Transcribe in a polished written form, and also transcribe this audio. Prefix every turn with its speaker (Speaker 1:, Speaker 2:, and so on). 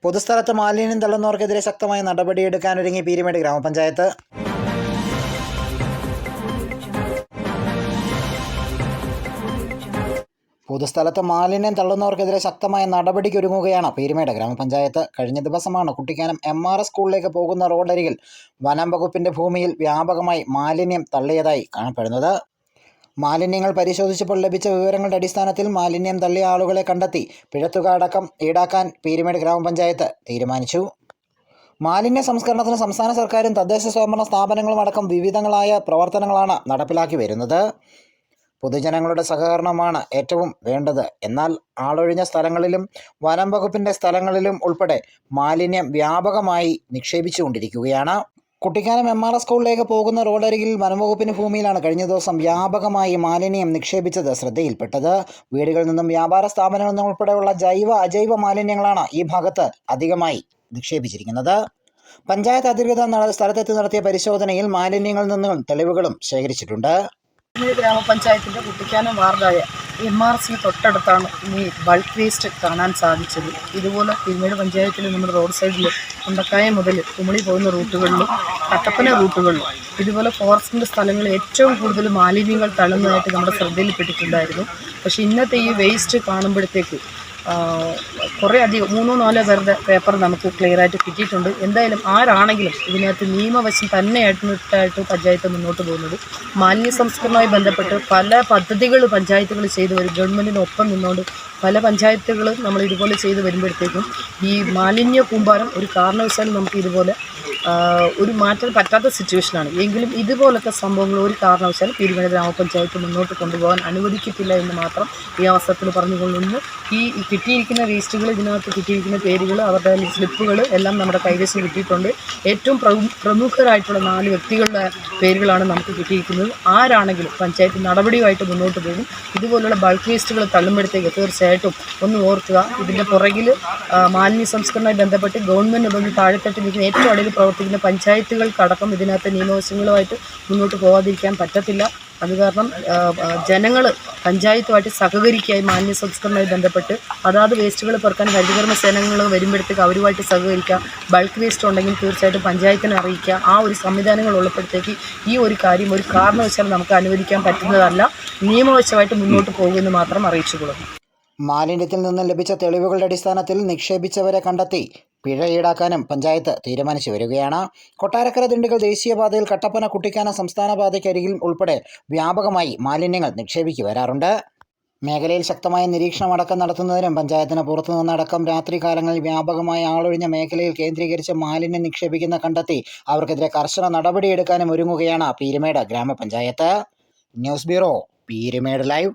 Speaker 1: പൊതുസ്ഥലത്ത് മാലിന്യം തള്ളുന്നവർക്കെതിരെ ശക്തമായ നടപടിയെടുക്കാനൊരുങ്ങി പീരുമേട് ഗ്രാമപഞ്ചായത്ത്. പൊതുസ്ഥലത്ത് മാലിന്യം തള്ളുന്നവർക്കെതിരെ ശക്തമായ നടപടിക്കൊരുങ്ങുകയാണ് പീരുമേട് ഗ്രാമപഞ്ചായത്ത്. കഴിഞ്ഞ ദിവസമാണ് കുട്ടിക്കാനം MRS സ്കൂളിലേക്ക് പോകുന്ന റോഡരികിൽ വനം വകുപ്പിൻ്റെ ഭൂമിയിൽ വ്യാപകമായി മാലിന്യം തള്ളിയതായി കാണപ്പെടുന്നത്. മാലിന്യങ്ങൾ പരിശോധിച്ചപ്പോൾ ലഭിച്ച വിവരങ്ങളുടെ അടിസ്ഥാനത്തിൽ മാലിന്യം തള്ളിയ ആളുകളെ കണ്ടെത്തി പിഴത്തുക അടക്കം ഈടാക്കാൻ പീരുമേട് ഗ്രാമപഞ്ചായത്ത് തീരുമാനിച്ചു. മാലിന്യ സംസ്കരണത്തിന് സംസ്ഥാന സർക്കാരും തദ്ദേശ സ്വയംഭരണ സ്ഥാപനങ്ങളും അടക്കം വിവിധങ്ങളായ പ്രവർത്തനങ്ങളാണ് നടപ്പിലാക്കി വരുന്നത്. പൊതുജനങ്ങളുടെ സഹകരണമാണ് ഏറ്റവും വേണ്ടത്. എന്നാൽ ആളൊഴിഞ്ഞ സ്ഥലങ്ങളിലും വനം വകുപ്പിൻ്റെ സ്ഥലങ്ങളിലും ഉൾപ്പെടെ മാലിന്യം വ്യാപകമായി നിക്ഷേപിച്ചുകൊണ്ടിരിക്കുകയാണ്. കുട്ടിക്കാനം MRS സ്കൂളിലേക്ക് പോകുന്ന റോഡരികിൽ വനംവകുപ്പിന് ഭൂമിയിലാണ് കഴിഞ്ഞ ദിവസം വ്യാപകമായി മാലിന്യം നിക്ഷേപിച്ചത് ശ്രദ്ധയിൽപ്പെട്ടത്. വീടുകളിൽ നിന്നും വ്യാപാര സ്ഥാപനങ്ങളിൽ നിന്നും ഉൾപ്പെടെയുള്ള ജൈവ അജൈവ മാലിന്യങ്ങളാണ് ഈ ഭാഗത്ത് അധികമായി നിക്ഷേപിച്ചിരിക്കുന്നത്. പഞ്ചായത്ത് അധികൃതർ സ്ഥലത്തെത്തി നടത്തിയ പരിശോധനയിൽ മാലിന്യങ്ങളിൽ നിന്നും തെളിവുകളും ശേഖരിച്ചിട്ടുണ്ട്.
Speaker 2: ഗ്രാമപഞ്ചായത്തിൻ്റെ കുട്ടിക്കാനം വാർഡായ MRS തൊട്ടടുത്താണ് ഈ ബൾക്ക് വേസ്റ്റ് കാണാൻ സാധിച്ചത്. ഇതുപോലെ പീരുമേട് പഞ്ചായത്തിൽ നമ്മുടെ റോഡ് സൈഡിൽ ഉണ്ടക്കായ മുതൽ കുമളി പോകുന്ന റൂട്ടുകളിലും കട്ടപ്പന റൂട്ടുകളിലും ഇതുപോലെ ഫോറസ്റ്റിൻ്റെ സ്ഥലങ്ങളിൽ ഏറ്റവും കൂടുതൽ മാലിന്യങ്ങൾ തള്ളുന്നതായിട്ട് നമ്മുടെ ശ്രദ്ധയിൽപ്പെട്ടിട്ടുണ്ടായിരുന്നു. പക്ഷേ ഇന്നത്തെ ഈ വേസ്റ്റ് കാണുമ്പോഴത്തേക്ക് കുറേ അധികം 3-4 പേരുടെ പേപ്പർ നമുക്ക് ക്ലിയറായിട്ട് കിട്ടിയിട്ടുണ്ട്. എന്തായാലും ആരാണെങ്കിലും ഇതിനകത്ത് നിയമവശം തന്നെയായിട്ട് പഞ്ചായത്ത് മുന്നോട്ട് പോകുന്നത്. മാലിന്യ സംസ്കരണവുമായി ബന്ധപ്പെട്ട് പല പദ്ധതികൾ പഞ്ചായത്തുകൾ ചെയ്തു വരും. ഗവൺമെൻറ്റിനൊപ്പം നിന്നുകൊണ്ട് പല പഞ്ചായത്തുകളും നമ്മൾ ഇതുപോലെ ചെയ്തു വരുമ്പോഴത്തേക്കും ഈ മാലിന്യ കൂമ്പാരം ഒരു കാരണവശാലും നമുക്ക് ഇതുപോലെ ഒരു മാറ്റാൻ പറ്റാത്ത സിറ്റുവേഷനാണ്. എങ്കിലും ഇതുപോലത്തെ സംഭവങ്ങൾ ഒരു കാരണവശാലും പീരുമേട് ഗ്രാമപഞ്ചായത്ത് മുന്നോട്ട് കൊണ്ടുപോകാൻ അനുവദിക്കത്തില്ല എന്ന് മാത്രം ഈ അവസരത്തിൽ പറഞ്ഞുകൊള്ളുന്നു. ഈ കിട്ടിയിരിക്കുന്ന വേസ്റ്റുകൾ, ഇതിനകത്ത് കിട്ടിയിരിക്കുന്ന പേരുകൾ, അവരുടെ സ്ലിപ്പുകൾ എല്ലാം നമ്മുടെ കൈവശം കിട്ടിയിട്ടുണ്ട്. ഏറ്റവും പ്രമുഖരായിട്ടുള്ള 4 വ്യക്തികളുടെ പേരുകളാണ് നമുക്ക് കിട്ടിയിരിക്കുന്നത്. ആരാണെങ്കിലും പഞ്ചായത്ത് നടപടിയുമായിട്ട് മുന്നോട്ട് പോകും. ഇതുപോലുള്ള ബൾക്ക് വേസ്റ്റുകൾ തള്ളുമ്പോഴത്തേക്ക് തീർച്ചയായിട്ടും ഒന്ന് ഓർക്കുക, ഇതിൻ്റെ പുറകിൽ മാലിന്യ സംസ്കരണവുമായി ബന്ധപ്പെട്ട് ഗവൺമെൻറ് മുതൽ താഴെത്തട്ടിൽ നിൽക്കുന്ന ഏറ്റവും അടിയിൽ പ്രവർത്തിക്കുന്ന പഞ്ചായത്തുകൾക്കടക്കം ഇതിനകത്ത് നിയമവശങ്ങളുമായിട്ട് മുന്നോട്ട് പോകാതിരിക്കാൻ പറ്റത്തില്ല. അത് കാരണം ജനങ്ങൾ പഞ്ചായത്തുമായിട്ട് സഹകരിക്കുക. മാലിന്യ സംസ്കരണവുമായി ബന്ധപ്പെട്ട് അതാത് വേസ്റ്റുകൾ പെറുക്കാൻ ഹരിതകർമ്മ സേനകൾ വരുമ്പോഴത്തേക്ക് അവരുമായിട്ട് സഹകരിക്കുക. ബൾക്ക് വേസ്റ്റ് ഉണ്ടെങ്കിൽ തീർച്ചയായിട്ടും പഞ്ചായത്തിനെ അറിയിക്കുക. ആ ഒരു സംവിധാനങ്ങൾ ഉള്ളപ്പോഴത്തേക്ക് ഈ ഒരു കാര്യം ഒരു കാരണവശാലും നമുക്ക് അനുവദിക്കാൻ പറ്റുന്നതല്ല. നിയമവശമായിട്ട് മുന്നോട്ട് പോകുമെന്ന് മാത്രം അറിയിച്ചുകൊള്ളുന്നു.
Speaker 1: മാലിന്യത്തിൽ നിന്നും ലഭിച്ച തെളിവുകളുടെ അടിസ്ഥാനത്തിൽ നിക്ഷേപിച്ചവരെ കണ്ടെത്തി പിഴ ഈടാക്കാനും പഞ്ചായത്ത് തീരുമാനിച്ചു വരികയാണ്. കൊട്ടാരക്കര ദിണ്ടിഗൽ ദേശീയപാതയിൽ കട്ടപ്പന കുട്ടിക്കാനം സംസ്ഥാന പാതയ്ക്കരികിൽ ഉൾപ്പെടെ വ്യാപകമായി മാലിന്യങ്ങൾ നിക്ഷേപിച്ചു വരാറുണ്ട്. മേഖലയിൽ ശക്തമായ നിരീക്ഷണമടക്കം നടത്തുന്നതിനും പഞ്ചായത്തിന് പുറത്തുനിന്നടക്കം രാത്രികാലങ്ങളിൽ വ്യാപകമായ ആളൊഴിഞ്ഞ മേഖലയിൽ കേന്ദ്രീകരിച്ച് മാലിന്യം നിക്ഷേപിക്കുന്ന കണ്ടെത്തി അവർക്കെതിരെ കർശന നടപടിയെടുക്കാനും ഒരുങ്ങുകയാണ് പീരുമേട് ഗ്രാമപഞ്ചായത്ത്. News bureau, Peermade live.